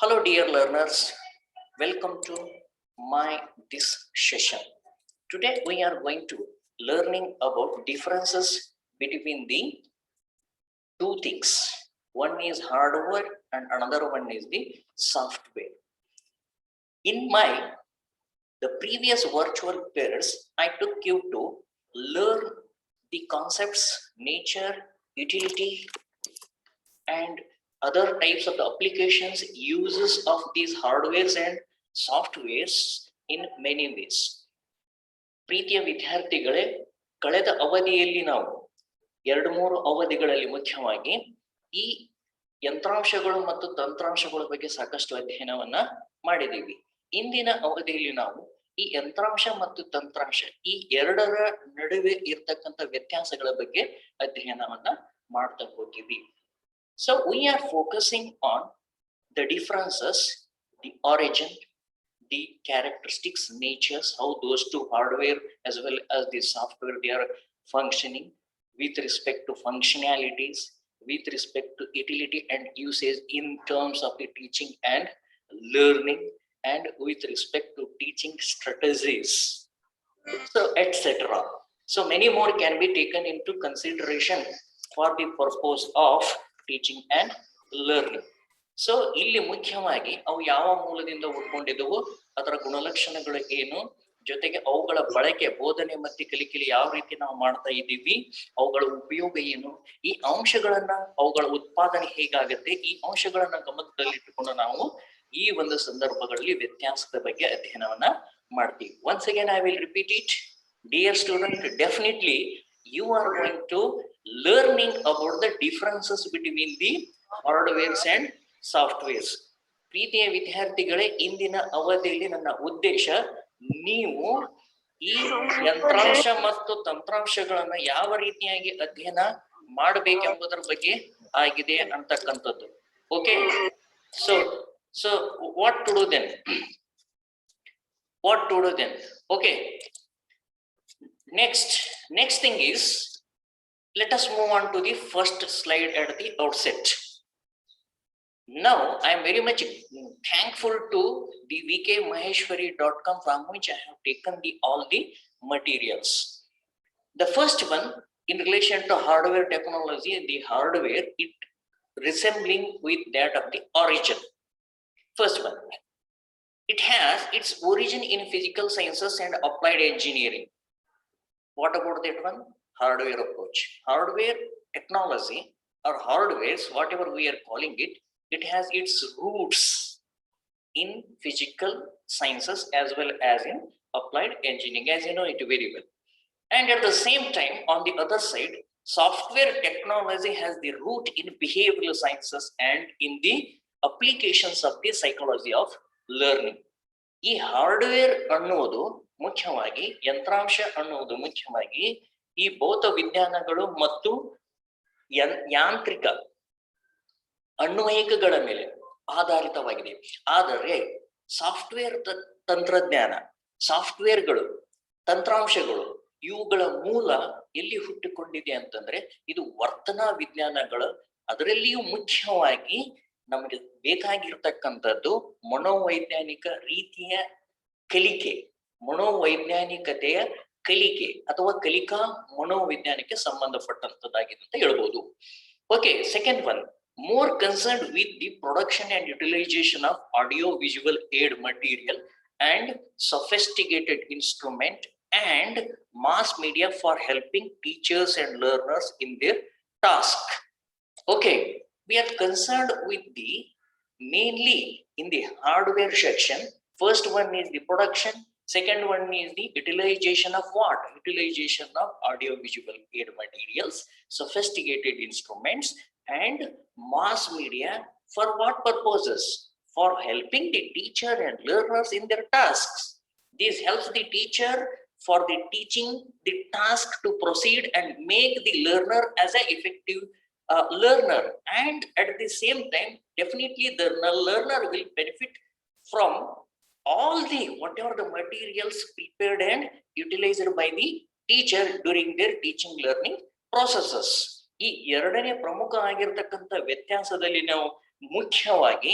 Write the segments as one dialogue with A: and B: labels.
A: Hello dear learners, welcome to this session. Today we are going to learning about differences between the two things. One is hardware and another one is the software. In the previous virtual periods, I took you to learn the concepts, nature, utility, and other types of the applications, uses of these hardwares and softwares in many ways. ಪ್ರೀತಿಯ ವಿದ್ಯಾರ್ಥಿಗಳೇ, ಕಳೆದ ಅವಧಿಯಲ್ಲಿ ನಾವು 2-3 ಅವಧಿಗಳಲ್ಲಿ ಮುಖ್ಯವಾಗಿ ಈ ಯಂತ್ರಾಂಶಗಳು ಮತ್ತು ತಂತ್ರಾಂಶಗಳ ಬಗ್ಗೆ ಸಾಕಷ್ಟು ಅಧ್ಯಯನವನ್ನ ಮಾಡಿದ್ದೀವಿ. ಇಂದಿನ ಅವಧಿಯಲ್ಲಿ ನಾವು ಈ ಯಂತ್ರಾಂಶ ಮತ್ತು ತಂತ್ರಾಂಶ ಈ ಎರಡರ ನಡುವೆ ಇರತಕ್ಕಂತ ವ್ಯತ್ಯಾಸಗಳ ಬಗ್ಗೆ ಅಧ್ಯಯನವನ್ನ ಮಾಡ್ತಾ ಹೋಗ್ತೀವಿ. So we are focusing on the differences, the origin, the characteristics, natures, how those two hardware as well as the software they are functioning with respect to functionalities, with respect to utility and usage in terms of the teaching and learning, and with respect to teaching strategies, so etc. So many more can be taken into consideration for the purpose of teaching and learning. So ಇಲ್ಲಿ ಮುಖ್ಯವಾಗಿ ಅವು ಯಾವ ಮೂಲದಿಂದ ಉಟ್ಕೊಂಡಿದ್ದವು, ಅದರ ಗುಣಲಕ್ಷಣಗಳು ಏನು, ಜೊತೆಗೆ ಅವುಗಳ ಬಳಕೆ, ಬೋಧನೆ ಮತ್ತು ಕಲಿಕೆಯಲ್ಲಿ ಯಾವ ರೀತಿ ನಾವು ಮಾಡ್ತಾ ಇದ್ದೀವಿ, ಅವುಗಳ ಉಪಯೋಗ ಏನು, ಈ ಅಂಶಗಳನ್ನ, ಅವುಗಳ ಉತ್ಪಾದನೆ ಹೇಗಾಗುತ್ತೆ, ಈ ಅಂಶಗಳನ್ನ ಗಮನದಲ್ಲಿಟ್ಟುಕೊಂಡು ನಾವು ಈ ಒಂದು ಸಂದರ್ಭಗಳಲ್ಲಿ ವ್ಯತ್ಯಾಸದ ಬಗ್ಗೆ ಅಧ್ಯಯನವನ್ನ ಮಾಡ್ತೀವಿ. Once again I will repeat it, dear student, definitely you are going to learning about the differences between the hardwares and softwares. ಪ್ರೀತಿಯ ವಿದ್ಯಾರ್ಥಿಗಳೇ, ಇಂದಿನ ಅವಧಿಯಲ್ಲಿ ನನ್ನ ಉದ್ದೇಶ ನೀವು ಈ ಯಂತ್ರಾಂಶ ಮತ್ತು ತಂತ್ರಾಂಶಗಳನ್ನ ಯಾವ ರೀತಿಯಾಗಿ ಅಧ್ಯಯನ ಮಾಡಬೇಕೆಂಬುದರ ಬಗ್ಗೆ ಆಗಿದೆ ಅಂತಕ್ಕಂಥದ್ದು. Okay, so what to do then? Okay, next thing is, let us move on to the first slide at the outset. Now I am very much thankful to the vkmaheshwari.com, from which I have taken all the materials. The first one, in relation to hardware technology, the hardware it resembling with that of the origin. First one, it has its origin in physical sciences and applied engineering. What about that one? Hardware approach. Hardware technology or hardwares, whatever we are calling it, it has its roots in physical sciences as well as in applied engineering, as you know it very well. And at the same time, on the other side, software technology has the root in behavioral sciences and in the applications of the psychology of learning. ಈ hardware ಅನ್ನುವುದು ಮುಖ್ಯವಾಗಿ, ಯಂತ್ರಾಂಶ ಅನ್ನುವುದು ಮುಖ್ಯವಾಗಿ ಈ ಭೌತ ವಿಜ್ಞಾನಗಳು ಮತ್ತು ಯಾಂತ್ರಿಕ ಅನ್ವಯಿಕಗಳ ಮೇಲೆ ಆಧಾರಿತವಾಗಿದೆ. ಆದರೆ ಸಾಫ್ಟ್ವೇರ್ ತಂತ್ರಜ್ಞಾನ, ಸಾಫ್ಟ್ವೇರ್ಗಳು, ತಂತ್ರಾಂಶಗಳು ಇವುಗಳ ಮೂಲ ಎಲ್ಲಿ ಹುಟ್ಟಿಕೊಂಡಿದೆ ಅಂತಂದ್ರೆ ಇದು ವರ್ತನಾ ವಿಜ್ಞಾನಗಳು. ಅದರಲ್ಲಿಯೂ ಮುಖ್ಯವಾಗಿ ನಮಗೆ ಬೇಕಾಗಿರ್ತಕ್ಕಂಥದ್ದು ಮನೋವೈಜ್ಞಾನಿಕ ರೀತಿಯ ಕಲಿಕೆ, ಮನೋವೈಜ್ಞಾನಿಕತೆಯ ಕಲಿಕೆ ಅಥವಾ ಕಲಿಕಾ ಮನೋವಿಜ್ಞಾನಕ್ಕೆ ಸಂಬಂಧಪಟ್ಟಂತದ್ದಾಗಿದೆ ಅಂತ ಹೇಳ್ಬೋದು. Okay, second one, more concerned with the production and utilization of audio visual aid material and sophisticated instrument and mass media for helping teachers and learners in their task. Okay, we are concerned with the mainly in the hardware section. First one is the production, second one is the utilization of what? Utilization of audio visual aid materials, sophisticated instruments and mass media. For what purposes? For helping the teacher and learners in their tasks. This helps the teacher for the teaching the task to proceed and make the learner as an effective learner, and at the same time definitely the learner will benefit from all the whatever the materials prepared and utilized by the teacher during their teaching learning processes. ಈ ಎರಡನೇ ಪ್ರಮುಖ ಆಗಿರ್ತಕ್ಕಂಥ ವ್ಯತ್ಯಾಸದಲ್ಲಿ ನಾವು ಮುಖ್ಯವಾಗಿ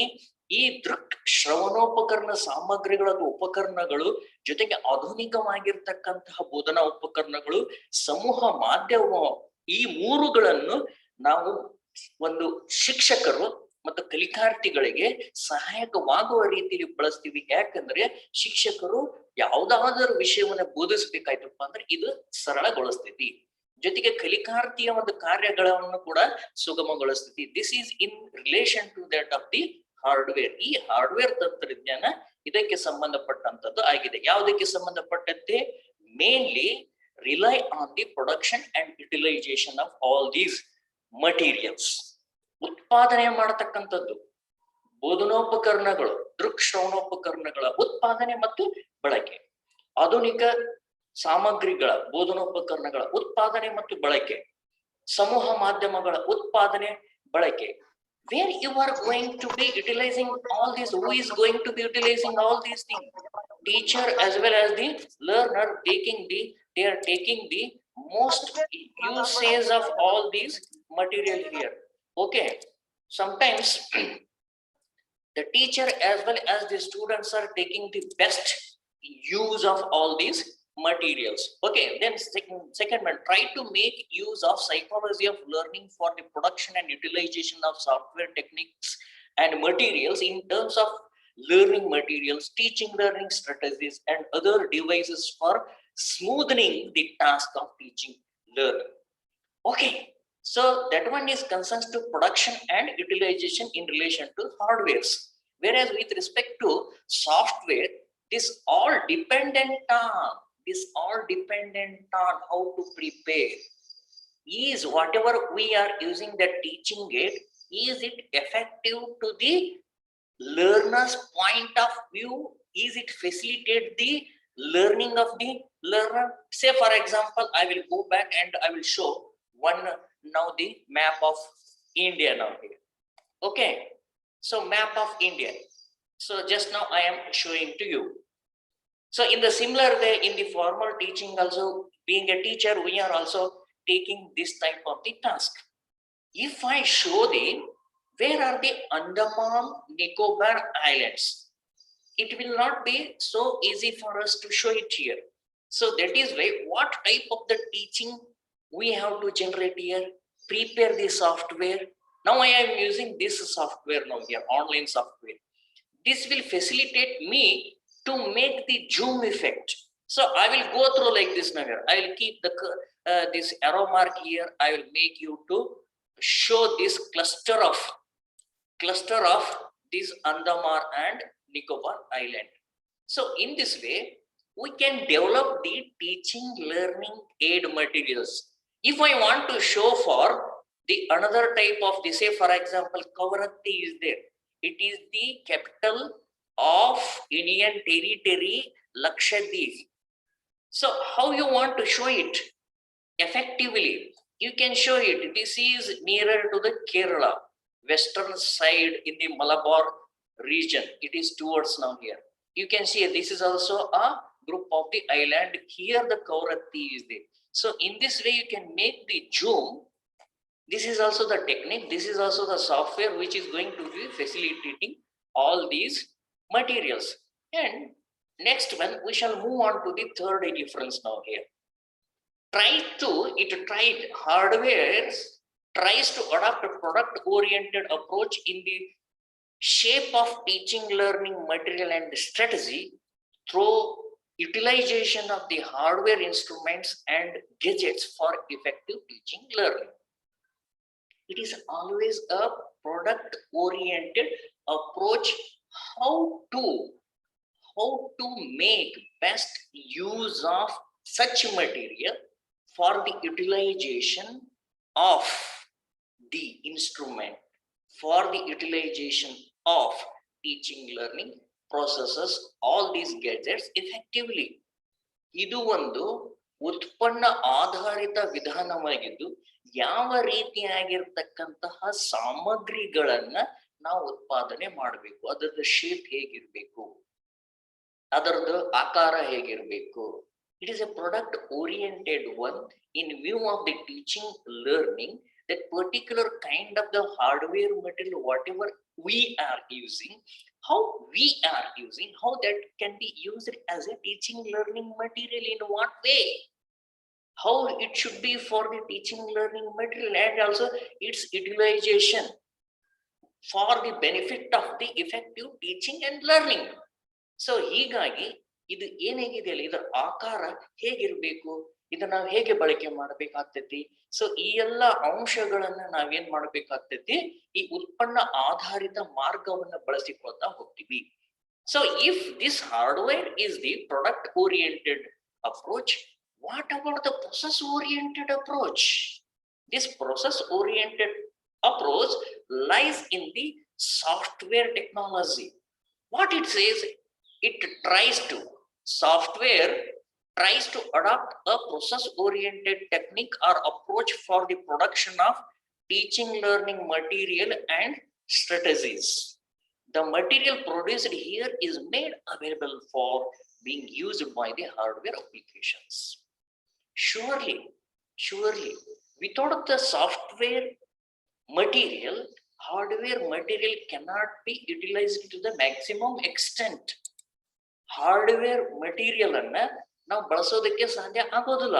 A: ಈ ದೃಕ್ ಶ್ರವಣೋಪಕರಣ ಸಾಮಗ್ರಿಗಳ ಉಪಕರಣಗಳು ಜೊತೆಗೆ ಆಧುನಿಕವಾಗಿರ್ತಕ್ಕಂತಹ ಬೋಧನಾ ಉಪಕರಣಗಳು ಸಮೂಹ ಮಾಧ್ಯಮ ಈ ಮೂರುಗಳನ್ನು ನಾವು ಒಂದು ಶಿಕ್ಷಕರು ಮತ್ತು ಕಲಿಕಾರ್ಥಿಗಳಿಗೆ ಸಹಾಯಕವಾಗುವ ರೀತಿಯಲ್ಲಿ ಬಳಸ್ತೀವಿ. ಯಾಕಂದ್ರೆ ಶಿಕ್ಷಕರು ಯಾವುದಾದರೂ ವಿಷಯವನ್ನ ಬೋಧಿಸ್ಬೇಕಾಯ್ತಪ್ಪ ಅಂದ್ರೆ ಇದು ಸರಳಗೊಳಿಸ್ತೈತಿ, ಜೊತೆಗೆ ಕಲಿಕಾರ್ಥಿಯ ಒಂದು ಕಾರ್ಯಗಳನ್ನು ಕೂಡ ಸುಗಮಗೊಳಿಸ್ತೈತಿ. This is in relation to that of the hardware. ಈ ಹಾರ್ಡ್ವೇರ್ ತಂತ್ರಜ್ಞಾನ ಇದಕ್ಕೆ ಸಂಬಂಧಪಟ್ಟಂತದ್ದು ಆಗಿದೆ. ಯಾವುದಕ್ಕೆ ಸಂಬಂಧಪಟ್ಟಂತೆ? Mainly rely on the production and utilization of all these materials. ಉತ್ಪಾದನೆ ಮಾಡತಕ್ಕಂಥದ್ದು ಬೋಧನೋಪಕರಣಗಳು, ದೃಕ್ ಶ್ರವಣೋಪಕರಣಗಳ ಉತ್ಪಾದನೆ ಮತ್ತು ಬಳಕೆ, ಆಧುನಿಕ ಸಾಮಗ್ರಿಗಳ ಬೋಧನೋಪಕರಣಗಳ ಉತ್ಪಾದನೆ ಮತ್ತು ಬಳಕೆ, ಸಮೂಹ ಮಾಧ್ಯಮಗಳ ಉತ್ಪಾದನೆ ಬಳಕೆ. Where you are going to be utilizing all these? Who is going to be utilizing all these things? Teacher as well as the learner they are taking the most usage of all these material here. Okay, sometimes the teacher as well as the students are taking the best use of all these materials. Okay, then second one, try to make use of psychology of learning for the production and utilization of software techniques and materials in terms of learning materials, teaching learning strategies and other devices for smoothing the task of teaching learning. Okay, so that one is concerns to production and utilization in relation to hardwares, whereas with respect to software, this all dependent on how to prepare. Is whatever we are using that teaching aid, is it effective to the learner's point of view? Is it facilitate the learning of the learner? Say for example, I will go back and I will show one now the map of India now here. Okay, so map of India. So just now I am showing to you. So in the similar way, in the formal teaching also, being a teacher, we are also taking this type of the task. If I show the where are the Andaman Nicobar Islands, it will not be so easy for us to show it here. So that is why what type of the teaching we have to generate here, prepare the software. Now I am using this software now here, online software. This will facilitate me to make the zoom effect. So I will go through like this now here. I will keep the this arrow mark here. I will make you to show this cluster of this Andaman and Nicobar Island. So in this way, we can develop the teaching learning aid materials. If I want to show for the another type of this, say for example, Kavaratti is there. It is the capital of Indian territory, Lakshadweep. So how you want to show it effectively? You can show it. This is nearer to the Kerala, western side in the Malabar region. It is towards now here. You can see this is also a group of the island. Here the Kavaratti is there. So in this way you can make the zoom. This is also the technique. This is also the software which is going to be facilitating all these materials. And next one, we shall move on to the third difference now here. Hardware tries to adopt a product oriented approach in the shape of teaching learning material and strategy through utilization of the hardware instruments and gadgets for effective teaching learning. It is always a product oriented approach, how to make best use of such material for the utilization of the instrument, for the utilization of teaching learning processes, all these gadgets effectively. ಇದು ಒಂದು ಉತ್ಪನ್ನ ಆಧಾರಿತ ವಿಧಾನವಾಗಿದ್ದು ಯಾವ ರೀತಿಯಾಗಿರ್ತಕ್ಕಂತಹ ಸಾಮಗ್ರಿಗಳನ್ನ ನಾವು ಉತ್ಪಾದನೆ ಮಾಡಬೇಕು, ಅದರ ಶೇಪ್ ಹೇಗಿರ್ಬೇಕು, ಅದರದ್ದು ಆಕಾರ ಹೇಗಿರ್ಬೇಕು. It is a product oriented one in view of the teaching learning that particular kind of the hardware material, whatever we are using, how we are using, how that can be used as a teaching learning material, in what way, how it should be for the teaching learning material, and also its utilization for the benefit of the effective teaching and learning. So ಹೀಗಾಗಿ ಇದು ಏನೇಗಿದೆಯಲ್ಲ, ಇದರ ಆಕಾರ ಹೇಗಿರ್ಬೇಕು, ಇದನ್ನ ನಾವು ಹೇಗೆ ಬಳಕೆ ಮಾಡಬೇಕಾಗ್ತೈತಿ. So ಈ ಎಲ್ಲ ಅಂಶಗಳನ್ನ ನಾವೇನ್ ಮಾಡ್ಬೇಕಾಗ್ತೈತಿ, ಈ ಉತ್ಪನ್ನ ಆಧಾರಿತ ಮಾರ್ಗವನ್ನ ಬಳಸಿಕೊಳ್ತಾ ಹೋಗ್ತೀವಿ. So if this hardware is the product oriented approach, what about the process oriented approach? This process oriented approach lies in the software technology. What it says, it tries to, software tries to adopt a process oriented technique or approach for the production of teaching learning material and strategies. The material produced here is made available for being used by the hardware applications. Surely, without the software material, hardware material cannot be utilized to the maximum extent. Hardware material ಅನ್ನ ನಾವು ಬಳಸೋದಕ್ಕೆ ಸಾಧ್ಯ ಆಗೋದಿಲ್ಲ.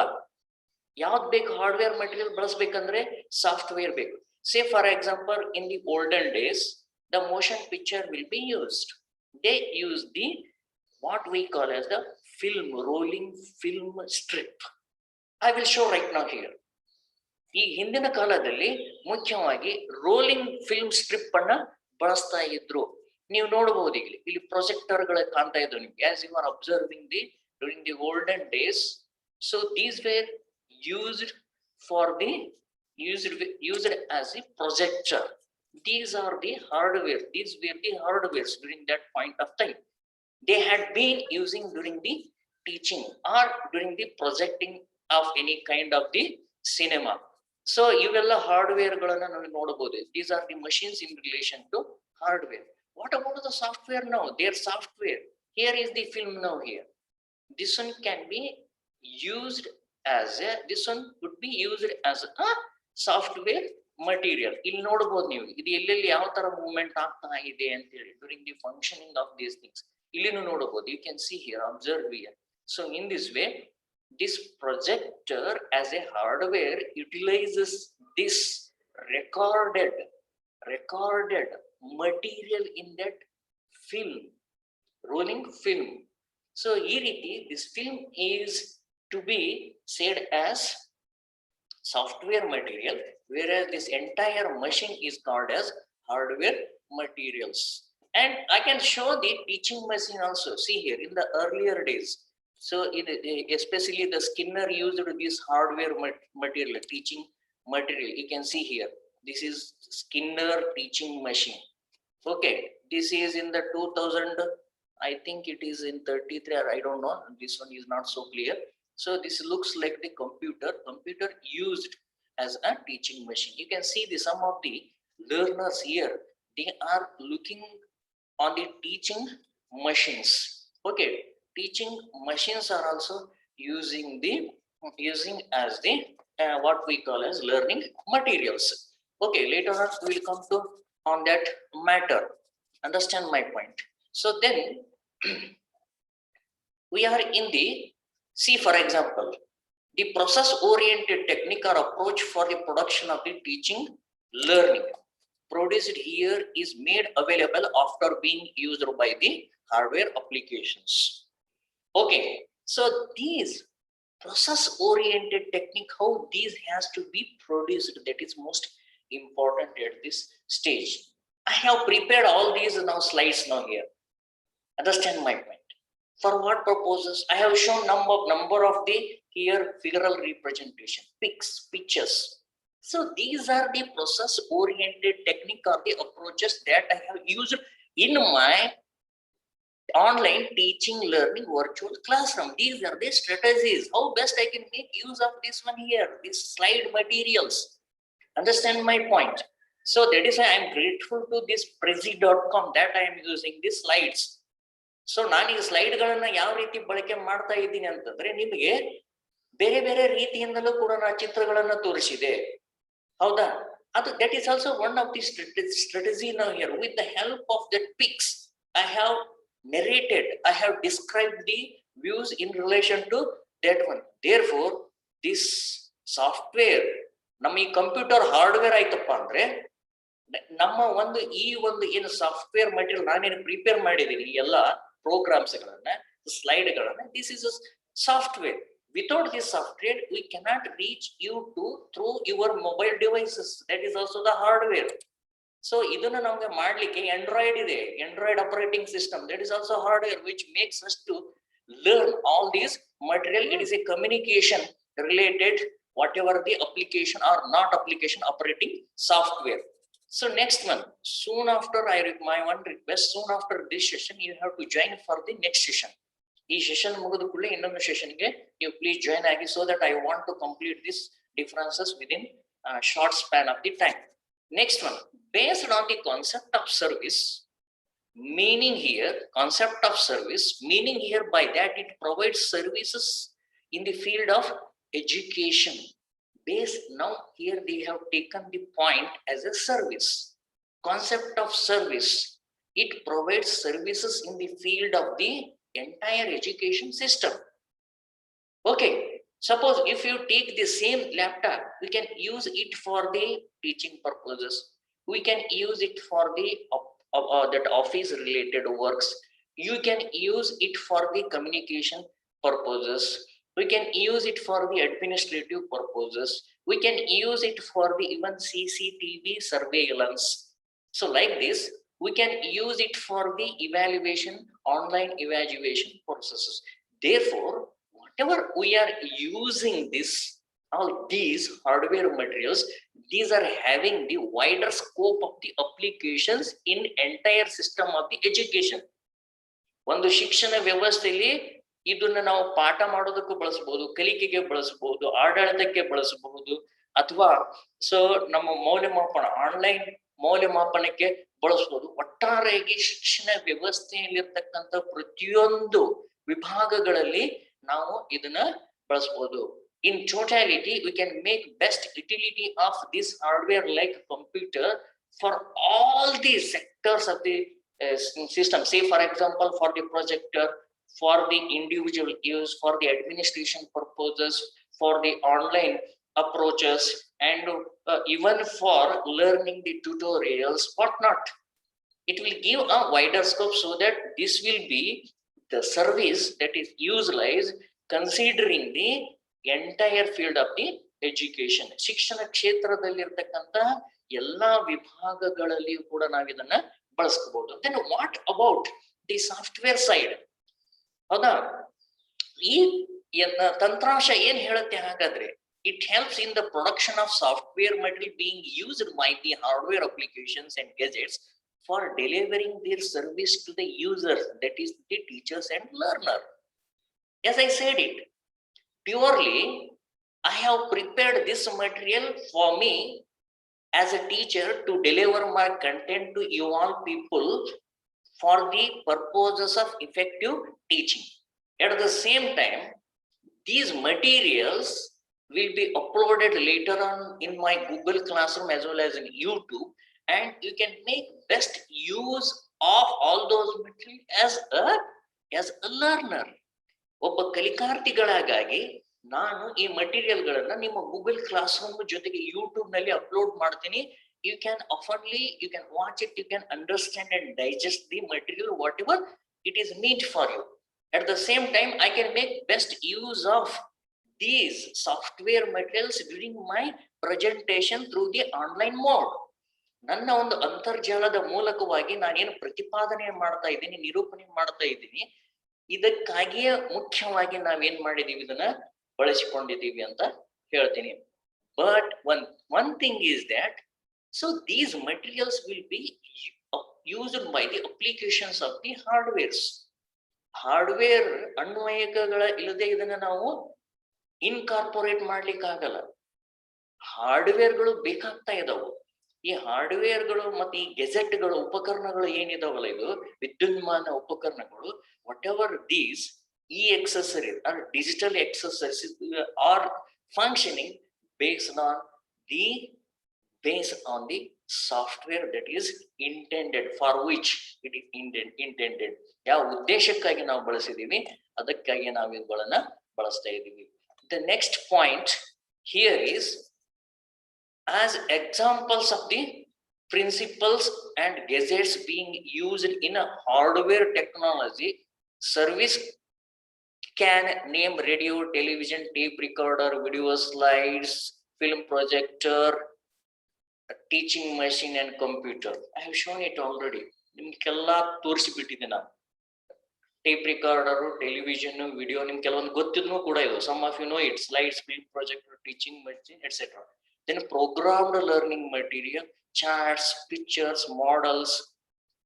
A: ಯಾವ್ದು ಬೇಕು hardware material ಬಳಸಬೇಕಂದ್ರೆ software ಬೇಕು. Say for example, in the olden days the motion picture will be used. They use the what we call as the film, rolling film strip. I will show right now here. ಈ ಹಿಂದಿನ ಕಾಲದಲ್ಲಿ ಮುಖ್ಯವಾಗಿ rolling film strip ಅನ್ನ ಬಳಸ್ತಾ ಇದ್ರು. ನೀವು ನೋಡಬಹುದು ಇಲ್ಲಿ ಪ್ರೊಜೆಕ್ಟರ್ ಗಳ ಕಾಣ್ತಾ ಇದ್ರು ನಿಮ್ಗೆ, as you are observing the during the olden days. So these were used for the used as a projector. These are the hardware, these were the hardwares during that point of time. They had been using during the teaching or during the projecting of any kind of the cinema. So ಇವೆಲ್ಲ hardware ಗಳನ್ನ ನಾವು ನೋಡಬಹುದು. These are the machines in relation to hardware. What about the software now? Their software. Here is the film now here. This one can be used as a, this one could be used as a software material. ಇಲ್ಲಿ ನೋಡಬಹುದು ನೀವು, ಇದು ಎಲ್ಲೆಲ್ಲಿ ಯಾವ ತರ movement ಆಗ್ತಾ ಇದೆ ಅಂತ ಹೇಳಿ during the functioning of these things ಇಲ್ಲಿನೂ ನೋಡಬಹುದು. You can see here, observe here. So in this way, this projector as a hardware utilizes this recorded material in that film, rolling film. So ee riti this film is to be said as software material, whereas this entire machine is called as hardware materials. And I can show the teaching machine also. See here, in the earlier days, so especially the Skinner used this hardware material, teaching material. You can see here, this is Skinner teaching machine. Okay, this is in the 2000, I think it is in 33, or I don't know, this one is not so clear. So this looks like the computer used as a teaching machine. You can see the some of the learners here, they are looking on the teaching machines. Okay, teaching machines are also using as the what we call as learning materials. Okay, later on we will come to on that matter. Understand my point? So then we are in the, see for example, the process oriented technique or approach for the production of the teaching learning produced here is made available after being used by the hardware applications. Okay, so these process oriented technique, how these has to be produced, that is most important at this stage. I have prepared all these now slides now here. Understand my point? For what purposes? I have shown number of the here figural representation, pictures. So these are the process oriented technique or the approaches that I have used in my online teaching learning virtual classroom. These are the strategies, how best I can make use of this one here, these slide materials. Understand my point? So that is why I am grateful to this prezi.com that I am using these slides. So ನಾನು ಈ ಸ್ಲೈಡ್ಗಳನ್ನ ಯಾವ ರೀತಿ ಬಳಕೆ ಮಾಡ್ತಾ ಇದ್ದೀನಿ ಅಂತಂದ್ರೆ, ನಿಮಗೆ ಬೇರೆ ಬೇರೆ ರೀತಿಯಿಂದಲೂ ಕೂಡ ನಾನು ಚಿತ್ರಗಳನ್ನ ತೋರಿಸಿದೆ. ಹೌದಾ? that is also one of the strategy now here. With the help of that pics, I have narrated, I have described the views in relation to that one. Therefore, this software, ನಮ್ಮ ಈ computer hardware ಆಯ್ತಪ್ಪ ಅಂದ್ರೆ ನಮ್ಮ ಒಂದು ಈ ಒಂದು ಏನು software material ನಾನೇನು ಪ್ರಿಪೇರ್ ಮಾಡಿದ್ದೀನಿ ಎಲ್ಲ ಪ್ರೋಗ್ರಾಮ್ಸ್ ಗಳನ್ನ ಸ್ಲೈಡ್ ಗಳನ್ನ, this is software. Without this software, we cannot reach you through your mobile devices. That is also the hardware. So iduna nಮಗೆ ಮಾಡ್ಲಿಕ್ಕೆ ಆಂಡ್ರಾಯ್ಡ್ ಇದೆ, Android operating system, that is also hardware which makes us to learn all these material. It is a communication related whatever the application or not application operating software. So next one, soon after my one request, soon after this session you have to join for the next session. ಈ session ಮುಗಿದ ಕೂಡಲೇ ಇನ್ನೊಂದು ಸೆಷನ್ಗೆ ನೀವು please join ಆಗಿ, so that I want to complete this differences within short span of the time. Next one, based on the concept of service, meaning here, concept of service, meaning here by that it provides services in the field of education. Based now here they have taken the point as a service. Concept of service, it provides services in the field of the entire education system. Okay, suppose if you take the same laptop, we can use it for the teaching purposes, we can use it for the that office related works, you can use it for the communication purposes, we can use it for the administrative purposes, we can use it for the even CCTV surveillance. So like this, we can use it for the evaluation, online evaluation processes. Therefore, whatever we are using this, all these hardware materials, these are having the wider scope of the applications in entire system of the education. ಒಂದು ಶಿಕ್ಷಣ ವ್ಯವಸ್ಥೆಯಲ್ಲಿ ಇದನ್ನ ನಾವು ಪಾಠ ಮಾಡೋದಕ್ಕೂ ಬಳಸಬಹುದು, ಕಲಿಕೆಗೆ ಬಳಸಬಹುದು, ಆಡಳಿತಕ್ಕೆ ಬಳಸಬಹುದು, ಅಥವಾ ಸೊ ನಮ್ಮ ಮೌಲ್ಯಮಾಪನ ಆನ್ಲೈನ್ ಮೌಲ್ಯಮಾಪನಕ್ಕೆ ಬಳಸಬಹುದು. ಒಟ್ಟಾರೆಯಾಗಿ ಶಿಕ್ಷಣ ವ್ಯವಸ್ಥೆಯಲ್ಲಿರ್ತಕ್ಕಂಥ ಪ್ರತಿಯೊಂದು ವಿಭಾಗಗಳಲ್ಲಿ ನಾವು ಇದನ್ನ ಬಳಸಬಹುದು. In totality, we can make best utility of this hardware like computer for all the sectors of the system. Say for example, for the projector, for the individual use, for the administration purposes, for the online approaches, and even for learning the tutorials, whatnot. It will give a wider scope, so that this will be the service that is utilized considering the entire field of the education. ಶಿಕ್ಷಣ ಕ್ಷೇತ್ರದಲ್ಲಿರ್ತಕ್ಕಂಥ ಎಲ್ಲಾ ವಿಭಾಗಗಳಲ್ಲಿಯೂ ಕೂಡ ನಾವು ಇದನ್ನ ಬಳಸ್ಕೋಬಹುದು. Then what about the software side? ಹೌದಾ, ಈ ತಂತ್ರಾಂಶ ಏನ್ ಹೇಳುತ್ತೆ ಹಾಗಾದ್ರೆ? It helps in the production of software material being used by the hardware applications and gadgets for delivering their service to the users, that is the teachers and learner. As I said it, purely I have prepared this material for me as a teacher to deliver my content to you all people for the purposes of effective teaching. At the same time, these materials will be uploaded later on in my Google Classroom as well as in YouTube, and you can make best use of all those materials as a learner. ಒಬ್ಬ ಕಲಿಕಾರ್ಥಿಗಳಾಗಿ ನಾನು ಈ material ಗಳನ್ನ ನಿಮ್ಮ Google class room ಜೊತೆಗೆ YouTube ನಲ್ಲಿ upload ಮಾಡ್ತೀನಿ. You can oftenly, you can watch it, you can understand and digest the material whatever it is meant for you. At the same time, I can make best use of these software materials during my presentation through the online mode. ನನ್ನ ಒಂದು ಅಂತರ್ಜಾಲದ ಮೂಲಕವಾಗಿ ನಾನೇನು ಪ್ರತಿಪಾದನೆ ಮಾಡ್ತಾ ಇದ್ದೀನಿ, ನಿರೂಪಣೆ ಮಾಡ್ತಾ ಇದ್ದೀನಿ, ಇದಕ್ಕಾಗಿಯೇ ಮುಖ್ಯವಾಗಿ ನಾವೇನ್ ಮಾಡಿದೀವಿ, ಇದನ್ನ ಬಳಸಿಕೊಂಡಿದ್ದೀವಿ ಅಂತ ಹೇಳ್ತೀನಿ. But one thing is that, so these materials will be used by the applications of the hardwares. Hardware ಅನ್ವಯಕಗಳ ಇಲ್ಲದೆ ಇದನ್ನ ನಾವು ಇನ್ಕಾರ್ಪೊರೇಟ್ ಮಾಡ್ಲಿಕ್ಕಾಗಲ್ಲ. ಹಾರ್ಡ್ವೇರ್ಗಳು ಬೇಕಾಗ್ತಾ ಇದಾವು. ಈ ಹಾರ್ಡ್ವೇರ್ಗಳು ಮತ್ತೆ ಈ ಗೆಜೆಟ್ಗಳು, ಉಪಕರಣಗಳು ಏನಿದಾವಲ್ಲ, ಇದು ವಿದ್ಯುನ್ಮಾನ ಉಪಕರಣಗಳು, whatever these accessories or digital accessories are functioning based on the based on the software that is intended for which it is intended. ಯಾವ ಉದ್ದೇಶಕ್ಕಾಗಿ ನಾವು ಬಳಸಿದೀವಿ ಅದಕ್ಕಾಗಿ ನಾವು ಇವುಗಳನ್ನ ಬಳಸ್ತಾ ಇದ್ದೀವಿ. The next point here is as examples of the principles and gadgets being used in a hardware technology. Service can name radio, television, tape recorder, video slides, film projector, a teaching machine and computer. I have shown it already. ನಿಮ್ಗೆಲ್ಲ ತೋರಿಸಿಬಿಟ್ಟಿದೆ ನಾನು. Tape recorder, television, video ನಿಮ್ಗೆ ಕೆಲವೊಂದು ಗೊತ್ತಿದ್ನೂ ಕೂಡ ಇದು. Some of you know it. Slides, film projector, teaching machine, etc. Then programmed learning material, charts, pictures, models,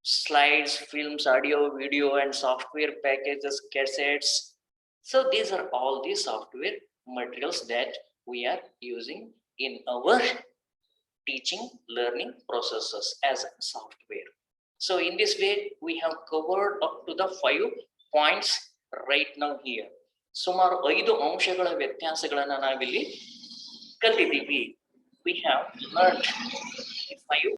A: slides, films, audio, video, and software packages, cassettes. So these are all the software materials that we are using in our teaching learning processes as software. So in this way we have covered up to the 5 points right now here. ಸುಮಾರು 5 ಅಂಶಗಳ ವ್ಯತ್ಯಾಸಗಳನ್ನು ನಾವಿಲ್ಲಿ ಕಲಿತಿದ್ದೀವಿ. We have learned 5